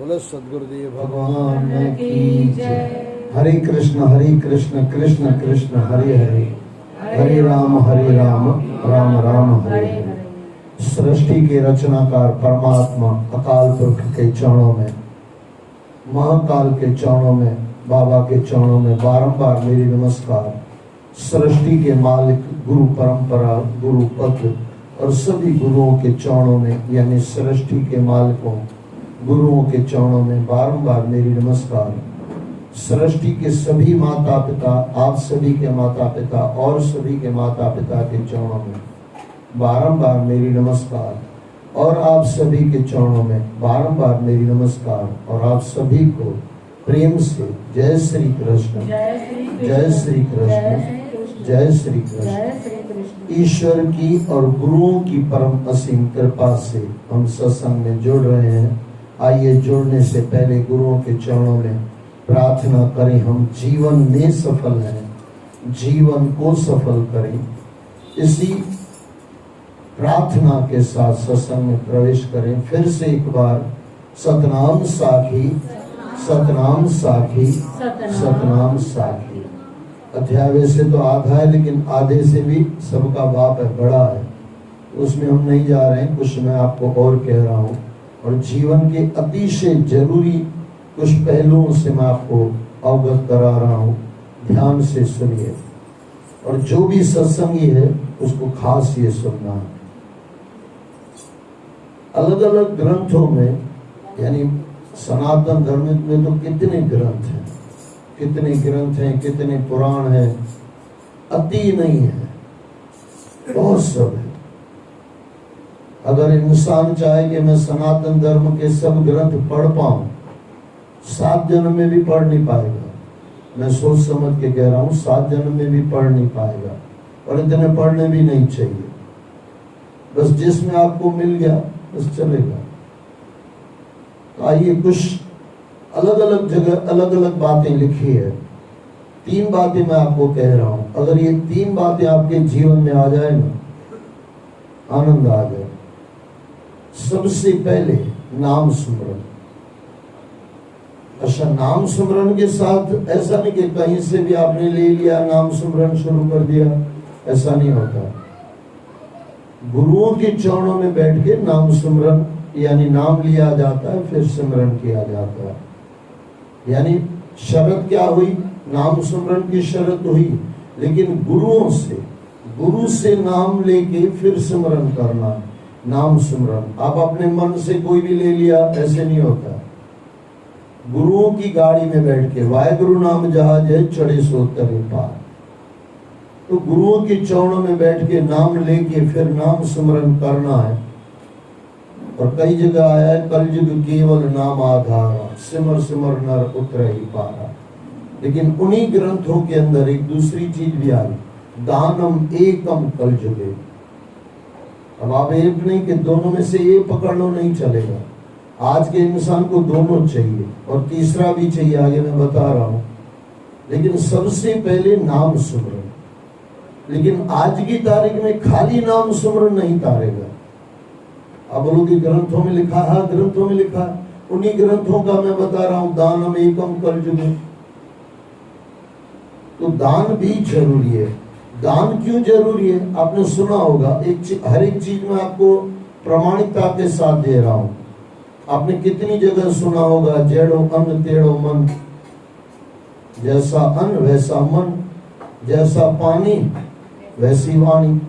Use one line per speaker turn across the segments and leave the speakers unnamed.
बोले सदगुरुदेव
भगवान की जय। हरे कृष्ण कृष्ण कृष्ण हरे हरे, हरे राम राम राम हरे हरे। सृष्टि के रचनाकार परमात्मा अकाल पुरख के चरणों में, महाकाल के चरणों में, बाबा के चरणों में बारंबार मेरी नमस्कार। सृष्टि के मालिक, गुरु परंपरा, गुरु पद और सभी गुरुओं के चरणों में, यानी सृष्टि के मालिकों गुरुओं के चरणों में बारंबार मेरी नमस्कार। सृष्टि के सभी माता पिता, आप सभी के माता पिता और सभी के माता पिता के चरणों में बारंबार मेरी नमस्कार। और आप सभी के चरणों में बारंबार मेरी नमस्कार। और आप सभी को प्रेम से जय श्री कृष्ण, जय श्री कृष्ण, जय श्री कृष्ण। ईश्वर की और गुरुओं की परम असीम कृपा से हम सत्संग में जुड़ रहे हैं। आइए जुड़ने से पहले गुरुओं के चरणों में प्रार्थना करें। हम जीवन में सफल हैं, जीवन को सफल करें। इसी प्रार्थना के साथ सत्संग में प्रवेश करें। फिर से एक बार सतनाम साखी, सतनाम साखी, सतनाम साखी। अध्याय वैसे तो आधा है, लेकिन आधे से भी सबका बाप है, बड़ा है, उसमें हम नहीं जा रहे हैं। कुछ मैं आपको और कह रहा हूँ और जीवन के अतिशय जरूरी कुछ पहलुओं से मैं आपको अवगत करा रहा हूँ। ध्यान से सुनिए और जो भी सत्संगी है उसको खास ये सुनना है। अलग अलग ग्रंथों में, यानी सनातन धर्म में तो कितने ग्रंथ हैं, कितने ग्रंथ हैं, कितने पुराण हैं, अति नहीं है, बहुत सब है। अगर इंसान चाहे कि मैं सनातन धर्म के सब ग्रंथ पढ़ पाऊं, 7 जन्म में भी पढ़ नहीं पाएगा। मैं सोच समझ के कह रहा हूं, 7 जन्म में भी पढ़ नहीं पाएगा। और इतने पढ़ने भी नहीं चाहिए, बस जिसमें आपको मिल गया बस चलेगा। तो आइए, कुछ अलग अलग जगह अलग अलग बातें लिखी है। 3 बातें मैं आपको कह रहा हूं। अगर ये 3 बातें आपके जीवन में आ जाए ना, आनंद आ जाए। सबसे पहले नाम सुमरन। अच्छा, नाम सुमरन के साथ ऐसा नहीं कि कहीं से भी आपने ले लिया, नाम सुमरन शुरू कर दिया, ऐसा नहीं होता। गुरुओं के चरणों में बैठ के नाम सुमरन, यानी नाम लिया जाता है, फिर सिमरन किया जाता है। यानी शर्त क्या हुई? नाम सुमरन की शर्त हुई, लेकिन गुरुओं से, गुरु से नाम लेके फिर सिमरन करना, नाम सिमरन। आप अपने मन से कोई भी ले लिया, ऐसे नहीं होता। गुरुओं की गाड़ी में बैठ के, वाहेगुरु नाम जहाज है चढ़े सो तरे पार। तो गुरुओं के चरणों में बैठ के नाम लेके फिर नाम सिमरन करना है। और कई जगह आया है, कलयुग केवल नाम आधारा, सिमर सिमर नर उतर ही पारा। लेकिन उन्हीं ग्रंथों के अंदर एक दूसरी चीज भी आई, दानम एकम कलयुगे। अब आप एक नहीं कि दोनों में से एक पकड़ लो, नहीं चलेगा। आज के इंसान को दोनों चाहिए और तीसरा भी चाहिए, आगे मैं बता रहा हूं। लेकिन सबसे पहले नाम सुमरन। लेकिन आज की तारीख में खाली नाम सुमरन नहीं तारेगा। अब बोलोगे ग्रंथों में लिखा है, ग्रंथों में लिखा है, उन्हीं ग्रंथों का मैं बता रहा हूं, दानम एकम कलयुगे। तो दान भी जरूरी है। दान क्यों जरूरी है? आपने सुना होगा, हर एक चीज में आपको प्रामाणिकता के साथ दे रहा हूं। आपने कितनी जगह सुना होगा, जेड़ो अन्न तेड़ो मन, जैसा अन्न वैसा मन, जैसा पानी वैसी वाणी।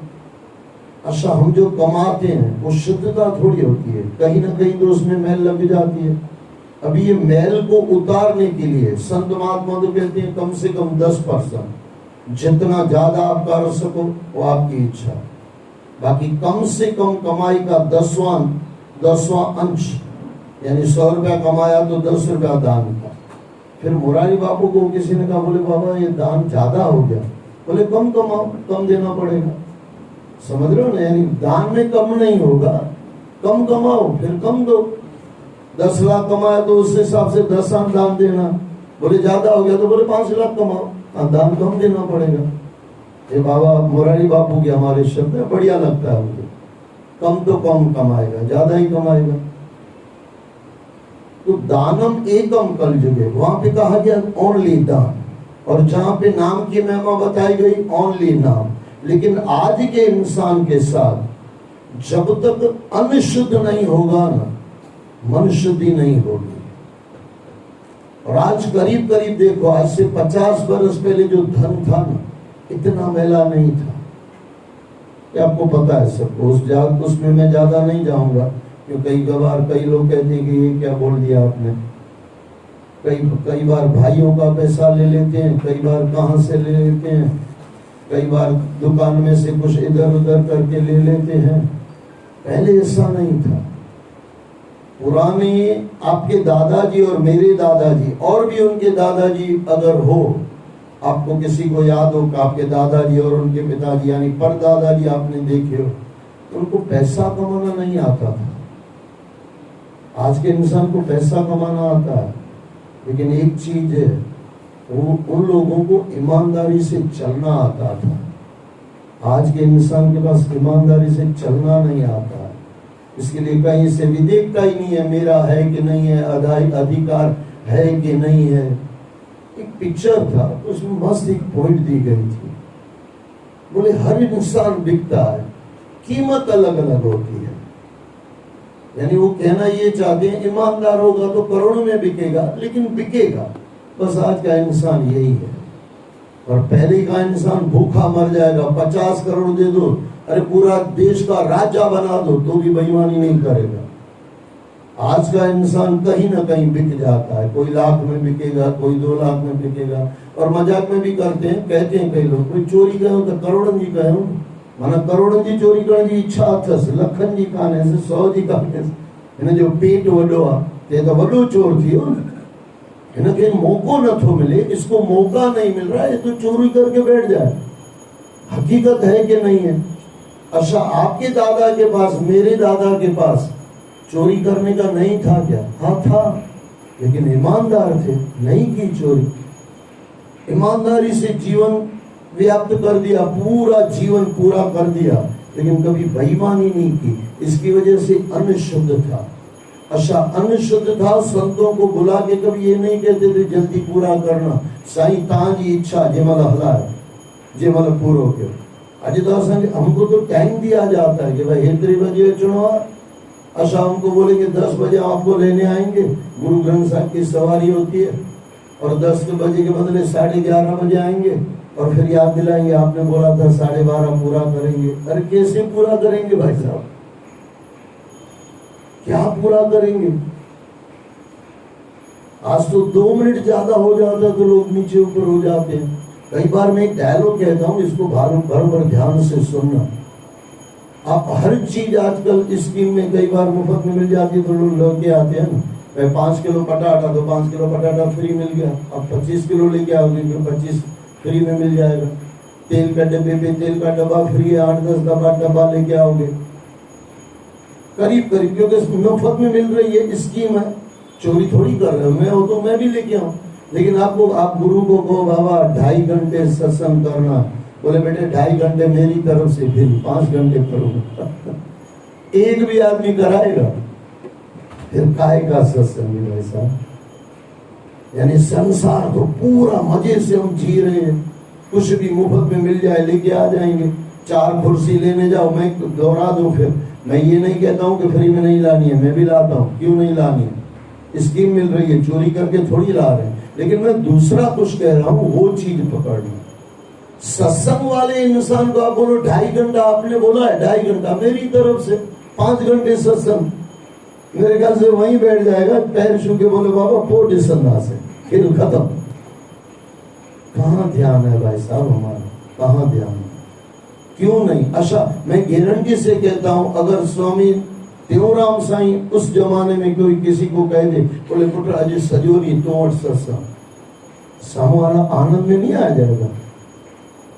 अच्छा, हम जो कमाते हैं वो शुद्धता थोड़ी होती है, कहीं ना कहीं तो उसमें मैल लग जाती है। अभी ये मैल को उतारने के लिए संत महात्मा तो कहते हैं कम से कम 10%, जितना ज्यादा आप कर सको वो आपकी इच्छा। बाकी कम से कम कमाई का 10वां अंश, यानी 100 रुपया कमाया तो 10 रुपया दान का। फिर मुरारी बापू को किसी ने कहा, बोले बाबा ये दान ज्यादा हो गया। बोले कम कमाओ, कम देना पड़ेगा। समझ रहे हो ना? यानी दान में कम नहीं होगा, कम कमाओ फिर कम दो। 10 लाख कमाया तो उस हिसाब से 10 लाख दान देना। बोले ज्यादा हो गया तो बोले 5 लाख कमाओ, दान कम देना पड़ेगा। ये बाबा मुरारी बापू के हमारे शब्द है, बढ़िया लगता है मुझे। कम तो कम कमाएगा, ज्यादा ही कमाएगा। तो दानम एकम कलयुगे, वहां पे कहा गया ओनली दान, और जहां पे नाम की महिमा बताई गई ओनली नाम। लेकिन आज के इंसान के साथ जब तक अन्न शुद्ध नहीं होगा ना, मन शुद्धि नहीं होगी। और आज करीब करीब देखो, आज से 50 वर्ष पहले जो धन था ना, इतना मेला नहीं था। क्या आपको पता है सबको? उसमें मैं ज्यादा नहीं जाऊंगा, क्योंकि कई लोग कहते हैं कि ये क्या बोल दिया आपने। कई बार भाइयों का पैसा ले लेते हैं, कई बार कहां से ले लेते हैं, कई बार दुकान में से कुछ इधर उधर करके ले लेते हैं। पहले ऐसा नहीं था। पुराने आपके दादाजी और मेरे दादाजी और भी उनके दादाजी अगर हो, आपको किसी को याद हो कि आपके दादाजी और उनके पिताजी यानी परदादाजी आपने देखे हो, तो उनको पैसा कमाना नहीं आता था। आज के इंसान को पैसा कमाना आता है, लेकिन एक चीज है, उन लोगों को ईमानदारी से चलना आता था। आज के इंसान के पास ईमानदारी से चलना नहीं आता है। इसके लिए कहीं से भी देखता ही नहीं है मेरा है कि नहीं है, अधिकार है कि नहीं है। एक पिक्चर था, उसमें मस्त एक पॉइंट दी गई थी, बोले हर इंसान बिकता है, कीमत अलग अलग होती है। यानी वो कहना ये चाहते हैं ईमानदार होगा तो करोड़ों में बिकेगा, लेकिन बिकेगा। बस आज का इंसान यही है। और पहले का इंसान भूखा मर जाएगा, 50 करोड़ दे दो, अरे पूरा देश का राजा बना दो, तो भी बेईमानी नहीं करेगा। आज का इंसान कहीं ना कहीं बिक जाता है, कोई लाख में बिकेगा, कोई 2 लाख में बिकेगा। और मजाक में भी करते हैं, कहते हैं कई लोग, कोई चोरी कहो तो करोड़न जी कहो, माना करोड़न जी चोरी करने की इच्छा अथस, लखन जी काने से 100 जी काने से, जो पेट वडो आहे तो वडो चोर थी हो ना, इनके मौको न तो मिले, इसको मौका नहीं मिल रहा है, ये तो चोरी करके बैठ जाए। हकीकत है कि नहीं है? अच्छा, आपके दादा के पास, मेरे दादा के पास चोरी करने का नहीं था क्या? हाँ था, लेकिन ईमानदार थे, नहीं की चोरी। ईमानदारी से जीवन व्याप्त कर दिया, पूरा जीवन पूरा कर दिया, लेकिन कभी बेईमानी नहीं की। इसकी वजह से अन्न शुद्ध था। अच्छा, अन्न शुद्ध था, संतों को बुला के कभी ये नहीं कहते थे जल्दी पूरा करना, साईं तांजी इच्छा जेमल हलाए जेमल पूरो के। अज तो हमको तो टाइम दिया जाता है कि भाई इतने बजे चुनो। अच्छा, हमको बोलेंगे 10 बजे आपको लेने आएंगे, गुरु ग्रंथ साहब की सवारी होती है, और 10 बजे के बदले 11:30 बजे आएंगे, और फिर याद दिलाएंगे आपने बोला था 12:30 पूरा करेंगे। अरे कैसे पूरा करेंगे भाई साहब, क्या पूरा करेंगे? आज तो 2 मिनट ज्यादा हो जाता तो लोग नीचे ऊपर हो जाते हैं। कई बार मैं एक डायलॉग कहता हूं, इसको बराबर ध्यान से सुनना। आप हर चीज आजकल स्कीम में कई बार मुफ्त में मिल जाती है, तो लोग लेके आते हैं ना, 5 किलो पटाटा तो 5 किलो पटाटा फ्री मिल गया। अब 25 किलो लेके आओगे तो 25 फ्री में मिल जाएगा। तेल का डब्बे पे तेल का डब्बा फ्री है, 8-10 डब्बा लेके आओगे करीब करीब, क्योंकि मुफ्त में मिल रही है, स्कीम है। चोरी थोड़ी कर रहे हो, मैं हो तो मैं भी लेके आऊं। लेकिन आप गुरु को कहो बाबा 2.5 घंटे सत्संग करना, बोले बेटे 2.5 घंटे मेरी तरफ से, फिर 5 घंटे करूंगा। एक भी आदमी कराएगा, फिर काहे का सत्संग भाई साहब? यानी संसार तो पूरा मजे से हम जी रहे हैं, कुछ भी मुफ्त में मिल जाए लेके आ जाएंगे। 4 कुर्सी लेने जाओ, मैं दोहरा दूं, फिर मैं ये नहीं कहता हूं कि फ्री में नहीं लानी है, मैं भी लाता हूं, क्यों नहीं लानी है? स्कीम मिल रही है, चोरी करके थोड़ी ला रहे हैं। लेकिन मैं दूसरा कुछ कह रहा हूं, वो चीज पकड़ना। सत्संग वाले इंसान को आप बोलो 2.5 घंटा, आपने बोला है 2.5 घंटा, मेरी तरफ से 5 घंटे सत्संग, मेरे ख्याल से वहीं बैठ जाएगा, पैर छू के बोले बाबा पोट संदा से, फिर खत्म। कहाँ ध्यान है भाई साहब हमारा, कहाँ ध्यान है? क्यों नहीं? अच्छा, मैं गारंटी से कहता हूं, अगर स्वामी त्योराम साईं उस जमाने में कोई किसी को कह दे, बोले पुत्र अजय सजोरी तो सत्संग, सामू वाला आनंद में नहीं आ जाएगा?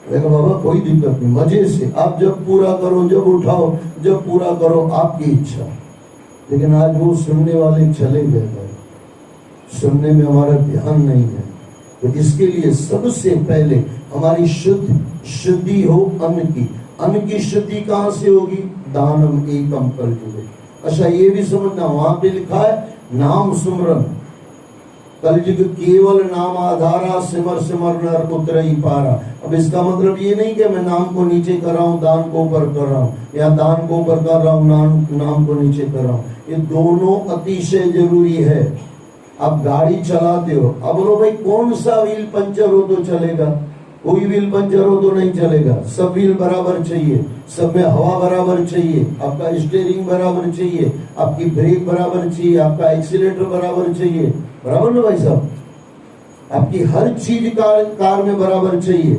लेकिन बाबा कोई दिक्कत नहीं, मजे से आप जब पूरा करो, जब उठाओ, जब पूरा करो, आपकी इच्छा। लेकिन आज वो सुनने वाले चले गए भाई, सुनने में हमारा ध्यान नहीं है। तो इसके लिए सबसे पहले हमारी शुद्धि हो अन्न की। अन्न की शुद्धि कहां से होगी? दानम एकम कलयुगे। अच्छा, ये भी समझना, वहां पे लिखा है नाम सुमरन कलयुग केवल नाम आधारा सिमर सिमर नर उतरई पारा। अब इसका मतलब ये नहीं कि मैं नाम को नीचे कर रहा हूँ दान को ऊपर कर रहा हूँ, या दान को ऊपर कर रहा हूँ नाम को नीचे कर रहा हूँ। ये दोनों अतिशय जरूरी है। आप गाड़ी चलाते हो, अब बोलो भाई कौन सा व्हील पंचर हो तो चलेगा, कोई व्हील पंचर हो तो नहीं चलेगा। सब व्हील बराबर चाहिए, सब में हवा बराबर चाहिए, आपका स्टीयरिंग बराबर चाहिए, आपकी ब्रेक बराबर चाहिए, आपका एक्सीलेटर बराबर चाहिए, बराबर ना भाई साहब। आपकी हर चीज कार में बराबर चाहिए।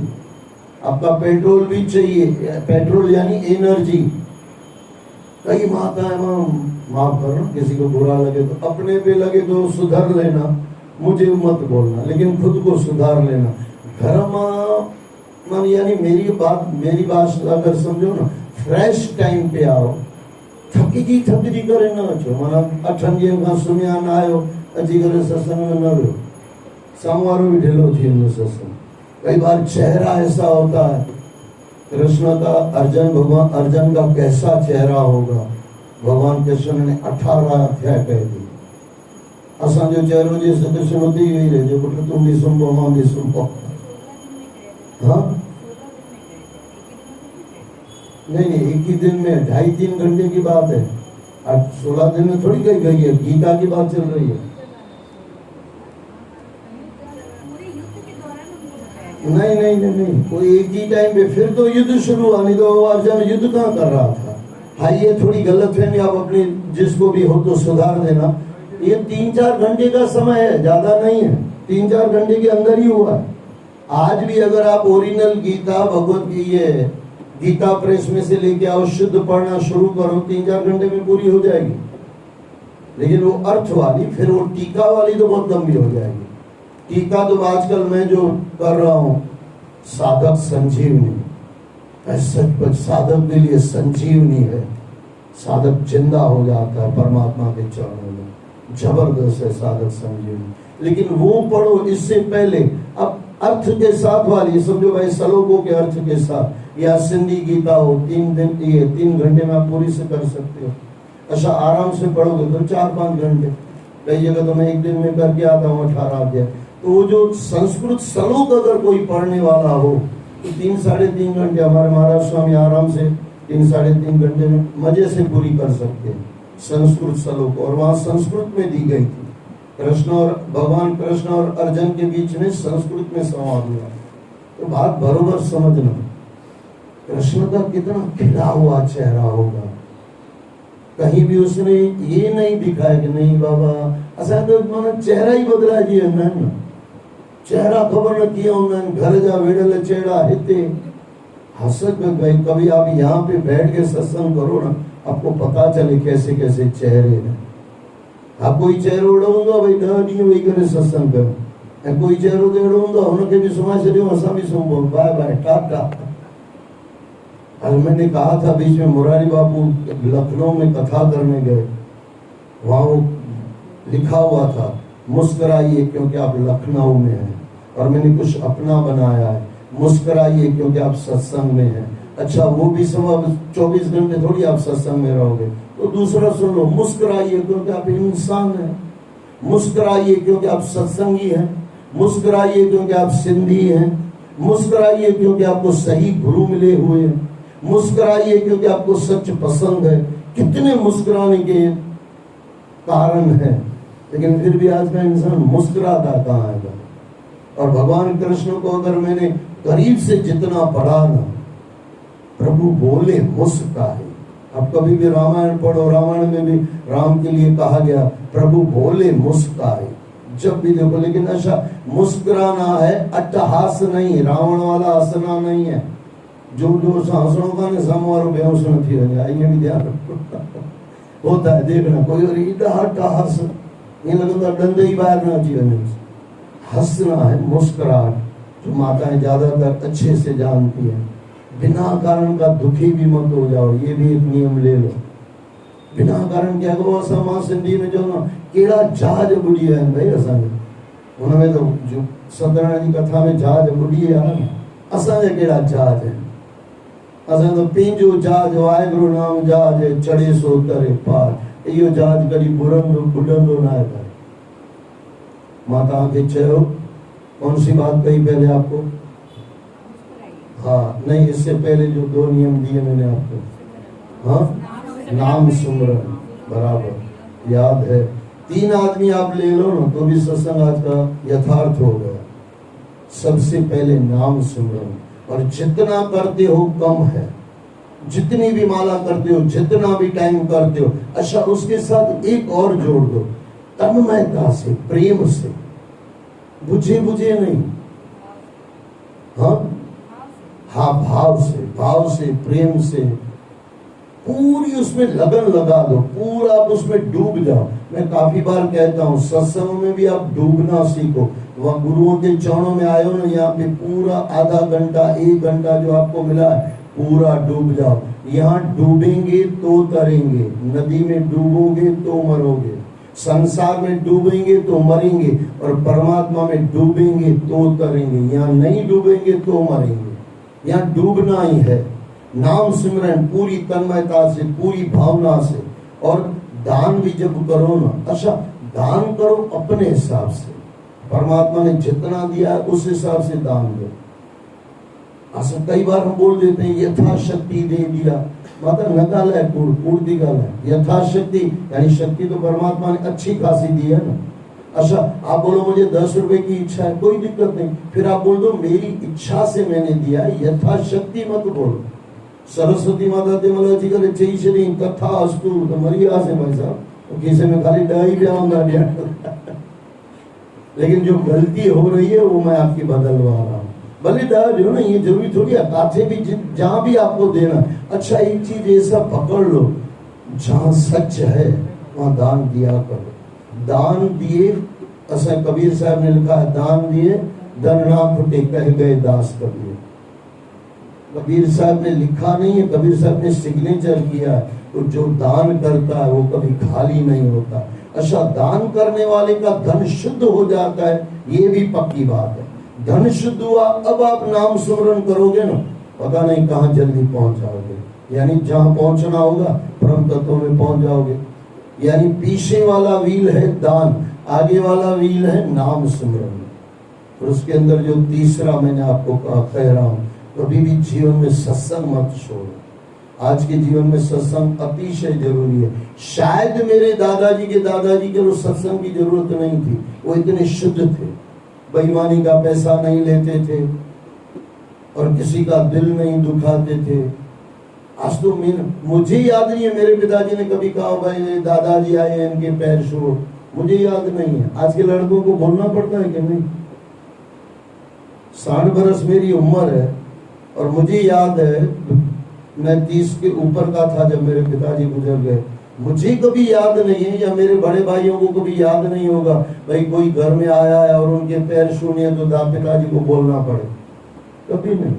आपका पेट्रोल भी चाहिए, पेट्रोल यानी एनर्जी। कई माताएं, माफ करना किसी को बुरा लगे तो, अपने पे लगे तो सुधर लेना, मुझे मत बोलना, लेकिन खुद को सुधार लेना। घर यानी मेरी बात अगर समझो ना, फ्रेश टाइम पे आओ, थकी जी करे ना छो मना अठन का सुनिया ना आयो अजी करे सत्संग में न रहो, सामवारो भी ढेलो थी सत्संग। कई बार चेहरा ऐसा होता है, कृष्ण का भगवान अर्जुन का कैसा चेहरा होगा, भगवान कृष्ण ने 18 अध्याय कह दी। असा जो चेहरो जैसे कृष्ण होती ही रहे जो पुत्र तुम भी सुन हम भी सुन। हाँ नहीं, एक ही दिन में 2.5-3 घंटे की बात है। अब 16 दिन में थोड़ी गई है, गीता की बात चल रही है। नहीं, कोई एक ही टाइम पे, फिर तो युद्ध शुरू हुआ, नहीं तो अर्जुन युद्ध कहाँ कर रहा था। हाँ ये थोड़ी गलत है, आप अपनी जिसको भी हो तो सुधार देना। ये 3-4 घंटे का समय है, ज्यादा नहीं है, 3-4 घंटे के अंदर ही हुआ। आज भी अगर आप ओरिजिनल गीता गीता प्रेस में से लेके आओ, शुद्ध पढ़ना शुरू करो, 3-4 घंटे में पूरी हो जाएगी। लेकिन वो अर्थ वाली, फिर वो टीका वाली तो बहुत लंबी हो जाएगी। टीका तो आजकल मैं जो कर रहा हूँ, साधक संजीवनी, सचमुच साधक के लिए संजीवनी है। साधक जिंदा हो जाता है परमात्मा के चरणों में, जबरदस्त है साधक संजीवनी। लेकिन वो पढ़ो इससे पहले, अब अर्थ के साथ वाली समझो भाई, श्लोकों के अर्थ के साथ, या सिंधी गीता हो, 3 घंटे में आप पूरी से कर सकते हो। अच्छा आराम से पढ़ोगे तो 4-5 घंटे, कई जगह तो मैं एक दिन में करके आता हूँ 18 अध्याय। तो वो जो संस्कृत श्लोक अगर कोई पढ़ने वाला हो तो 3-3.5 घंटे हमारे महाराज स्वामी आराम से 3-3.5 घंटे में मजे से पूरी कर सकते हैं संस्कृत श्लोक। और वहाँ संस्कृत में दी गई थी, भगवान कृष्ण और अर्जुन के बीच में संस्कृत में संवाद हुआ। तो बात बरोबर समझना, कृष्ण का कितना खिला हुआ चेहरा होगा। कहीं भी उसने ये नहीं दिखाया कि नहीं बाबा असा तो माना चेहरा ही बदला जी ना, चेहरा खबर न किया उन्होंने, घर जा वेड़ल चेहरा हिते हसक गई। कभी आप यहाँ पे बैठ के सत्संग करो ना, आपको पता चले कैसे कैसे चेहरे हैं। आप कोई चेहरो उड़ो भाई 10 ॾींहं वेही करे सत्संग करो, ऐं कोई चेहरो तो अहिड़ो हूंदो हुनखे बि सुम्हाए छॾियो, असां बि सुम्हो, बाय बाय टाटा। आज मैंने कहा था बीच में मुरारी बापू लखनऊ में कथा करने गए, वहाँ वो लिखा हुआ था मुस्कुराइए क्योंकि आप लखनऊ में हैं, और मैंने कुछ अपना बनाया है, मुस्कुराइए क्योंकि आप सत्संग में हैं। अच्छा वो भी सब 24 घंटे थोड़ी आप सत्संग में रहोगे, तो दूसरा सुन लो, मुस्कुराइए क्योंकि आप इंसान हैं, मुस्कुराइए क्योंकि आप सत्संगी हैं, मुस्कुराइए क्योंकि आप सिंधी हैं, मुस्कुराइए क्योंकि आपको सही गुरु मिले हुए हैं, मुस्कुराइए क्योंकि आपको सच पसंद है। कितने मुस्कुराने के कारण है, लेकिन फिर भी आज का इंसान मुस्कुराता कहाँ है। और भगवान कृष्ण को अगर मैंने करीब से जितना पढ़ा ना, प्रभु बोले मुस्कुराए। अब कभी भी रामायण पढ़ो, रामायण में भी राम के लिए कहा गया प्रभु बोले मुस्कुराए, जब भी देखो। लेकिन अच्छा मुस्कुराना है, अट्टहास नहीं, रावण वाला हंसना नहीं है। जो हंसणों का ने सामवारो बेहोश न थी वञे, ये भी ध्यान रखो। होता है देखना, कोई और अट्टहास ये लगता डंडे ही बाहर न अची वञे। हंसना है, मुस्कुराहट, जो माताएं ज्यादातर अच्छे से जानती हैं। बिना कारण का दुखी भी मत हो जाओ, ये भी एक नियम ले लो। बिना कारण क्या करो, असां मां सिंधी में जो ना केड़ा जहाज बुड़ी है भाई, असांजे उनमें तो जो सत्यनारायण जी कथा में जहाज बुड़ी है ना, असांजे केड़ा जहाज है। असां तो पंहिंजो जहाज वाहिगुरु नाम जहाज चढ़े सो तरे पार। इहो जहाज कभी बुढ़ंदो ना है। माता के चयो कौन सी बात कही पहले आपको? हाँ नहीं, इससे पहले जो 2 नियम दिए मैंने आपको, हाँ नाम सुमरन, बराबर याद है। 3 आदमी आप ले लो ना तो भी सत्संग आज का यथार्थ हो गया। सबसे पहले नाम सुमरन, और जितना करते हो कम है, जितनी भी माला करते हो, जितना भी टाइम करते हो। अच्छा, उसके साथ एक और जोड़ दो, तन्मयता से, प्रेम से, बुझे नहीं, हाँ हाँ भाव से प्रेम से पूरी उसमें लगन लगा दो, पूरा आप उसमें डूब जाओ। मैं काफी बार कहता हूँ सत्संग में भी आप डूबना सीखो। वह गुरुओं के चरणों में आए हो ना, यहाँ पे पूरा आधा घंटा 1 घंटा जो आपको मिला है पूरा डूब जाओ। यहाँ डूबेंगे तो तरेंगे, नदी में डूबोगे तो मरोगे, संसार में डूबेंगे तो मरेंगे, और परमात्मा में डूबेंगे तो तरेंगे। यहाँ नहीं डूबेंगे तो मरेंगे, यहाँ डूबना ही है। नाम सिमरन पूरी तन्मयता से, पूरी भावना से। और दान भी जब करो ना, अच्छा दान करो अपने हिसाब से, परमात्मा ने जितना दिया है उस हिसाब से दान दो। अच्छा कई बार हम बोल देते हैं यथाशक्ति दे दिया, माता नकाल है, कूड़ दिगाल है। यथाशक्ति यानी शक्ति तो परमात्मा ने अच्छी खासी दी है ना। अच्छा आप बोलो मुझे 10 रुपए की इच्छा है, कोई दिक्कत नहीं, फिर आप बोल दो मेरी इच्छा से मैंने दिया है, यथाशक्ति मत बोलो। सरस्वती माता तिमला जी का चाहिए शरीर कथा अस्तु तो मरिया से भाई साहब, तो किसी में खाली डाई भी आऊंगा। लेकिन जो गलती हो रही है वो मैं आपकी बदलवा रहा हूँ। भले दाज हो ना, ये जरूरी थोड़ी है काथे भी जहां भी आपको देना। अच्छा एक चीज ऐसा पकड़ लो, जहां सच है वहां दान दिया करो। दान दिए, ऐसा कबीर साहब ने लिखा है, दान दिए धन ना फुटे कह गए दास कबीर। कबीर साहब ने लिखा नहीं है, कबीर साहब ने सिग्नेचर किया है। तो जो दान करता है वो कभी खाली नहीं होता। अच्छा दान करने वाले का धन शुद्ध हो जाता है, ये भी पक्की बात है। धन शुद्ध हुआ, अब आप नाम सुमरन करोगे ना, पता नहीं कहाँ जल्दी पहुंच जाओगे। यानी जहां पहुंचना होगा परम तत्व में पहुंच जाओगे। यानी पीछे वाला व्हील है दान, आगे वाला व्हील है नाम सुमरन। और उसके अंदर जो तीसरा मैंने आपको कह रहा हूं, कभी भी जीवन में सत्संग मत छोड़ो। आज के जीवन में सत्संग अतिशय जरूरी है। शायद मेरे दादाजी के वो सत्संग की जरूरत नहीं थी, वो इतने शुद्ध थे, बेईमानी का पैसा नहीं लेते थे और किसी का दिल नहीं दुखाते थे। आज तो मुझे याद नहीं है मेरे पिताजी ने कभी कहा भाई दादाजी आए इनके पैर छुओ, मुझे याद नहीं है। आज के लड़कों को बोलना पड़ता है कि नहीं? 60 बरस मेरी उम्र है और मुझे याद है मैं 30 के ऊपर का था जब मेरे पिताजी गुजर गए। मुझे कभी याद नहीं है, या मेरे बड़े भाइयों को कभी याद नहीं होगा भाई कोई घर में आया है और उनके पैर छूने तो पिताजी को बोलना पड़े, कभी नहीं।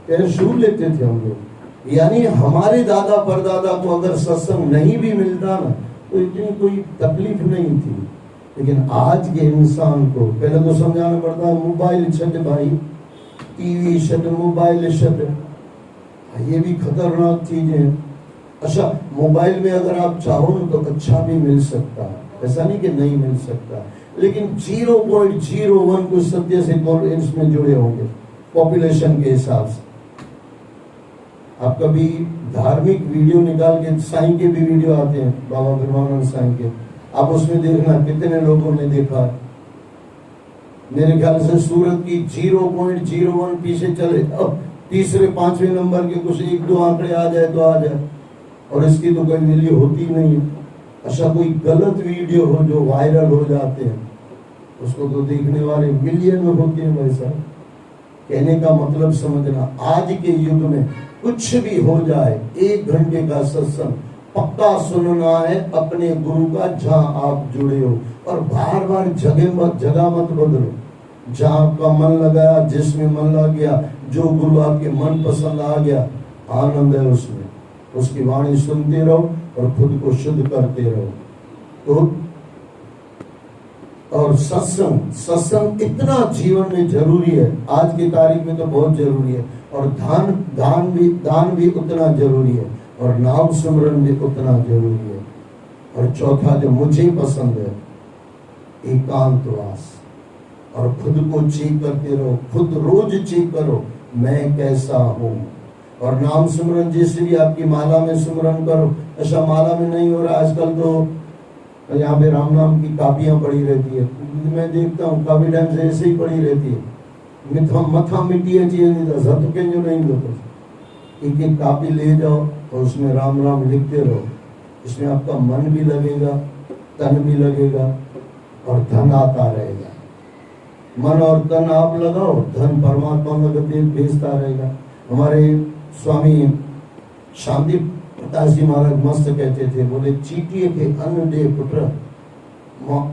पैर छू लेते थे हम लोग। यानी हमारे दादा परदादा को अगर सत्संग नहीं भी मिलता ना तो इतनी कोई तकलीफ नहीं थी। लेकिन आज के इंसान को पहले तो समझाना पड़ता है मोबाइल छट भाई, टीवी छट, मोबाइल छट, ये भी खतरनाक चीज है। अच्छा मोबाइल में अगर आप चाहो तो अच्छा भी मिल सकता है, ऐसा नहीं कि नहीं मिल सकता, लेकिन 0.01 कुछ सत्य से इसमें जुड़े होंगे पॉपुलेशन के हिसाब से। आप कभी धार्मिक वीडियो निकाल के, साईं के भी वीडियो आते हैं, बाबा ब्रह्मानंद साईं के, आप उसमें देखना कितने लोगों ने देखा। मेरे ख्याल से सूरत की 0.01 पीछे चले, अब तीसरे 5वें नंबर के कुछ 1-2 आंकड़े आ जाए तो आ जाए, और इसकी तो कोई वैल्यू होती नहीं है। अच्छा कोई गलत वीडियो हो जो वायरल हो जाते हैं, उसको तो देखने वाले मिलियन में होते हैं भाई साहब। कहने का मतलब समझना, आज के युग में कुछ भी हो जाए, 1 घंटे का सत्संग पक्का सुनना है अपने गुरु का, जहां आप जुड़े हो। और बार बार जगह मत बदलो। जहां आपका मन लगाया, जिसमें मन लग गया, जो गुरु आपके मन पसंद आ गया, आनंद है उसमें, उसकी वाणी सुनते रहो और खुद को शुद्ध करते रहो। तो और सत्संग इतना जीवन में जरूरी है, आज की तारीख में तो बहुत जरूरी है। और दान भी उतना जरूरी है, और नाम सुमरन भी उतना जरूरी है। और चौथा जो मुझे पसंद है, एकांतवास। और खुद को चेक करते रहो, खुद रोज चेक करो मैं कैसा हूँ। और नाम सिमरन जैसे भी आपकी माला में सिमरन करो, ऐसा माला में नहीं हो रहा आजकल। तो यहाँ पे राम नाम की कापियां पड़ी रहती है, मैं देखता हूँ काफी टाइम से ऐसे ही पड़ी रहती है। मथा मिट्टी चाहिए जो नहीं दो, एक एक कापी ले जाओ और उसमें राम राम लिखते रहो। इसमें आपका मन भी लगेगा, तन भी लगेगा और धन आता रहेगा। मन और तन आप लगाओ, धन परमात्मा लगते भेजता रहेगा। हमारे स्वामी शांति प्रकाश जी महाराज मस्त कहते थे, बोले चीटिए के अन्न दे पुत्र,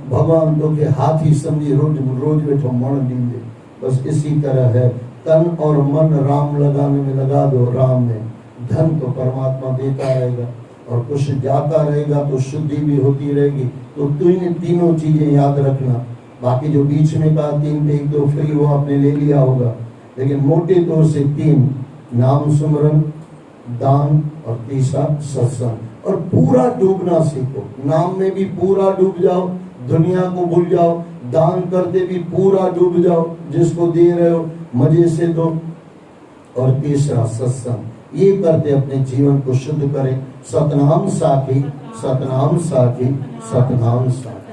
भगवान तो के हाथ ही समझी रोज रोज बैठो मन दीजिए। बस इसी तरह है, तन और मन राम लगाने में लगा दो, राम में धन तो परमात्मा देता रहेगा और कुछ जाता रहेगा तो शुद्धि भी होती रहेगी। तो तीनों चीजें याद रखना। बाकी जो बीच में कहा 3 एक तो फ्री वो आपने ले लिया होगा, लेकिन मोटे तौर से 3, नाम सुमरन, दान और तीसरा सत्संग। और पूरा डूबना सीखो, नाम में भी पूरा डूब जाओ, दुनिया को भूल जाओ, दान करते भी पूरा डूब जाओ, जिसको दे रहे हो मजे से दो। और तीसरा सत्संग, ये करते अपने जीवन को शुद्ध करें। सतनाम साखी, सतनाम साखी, सतनाम साखी।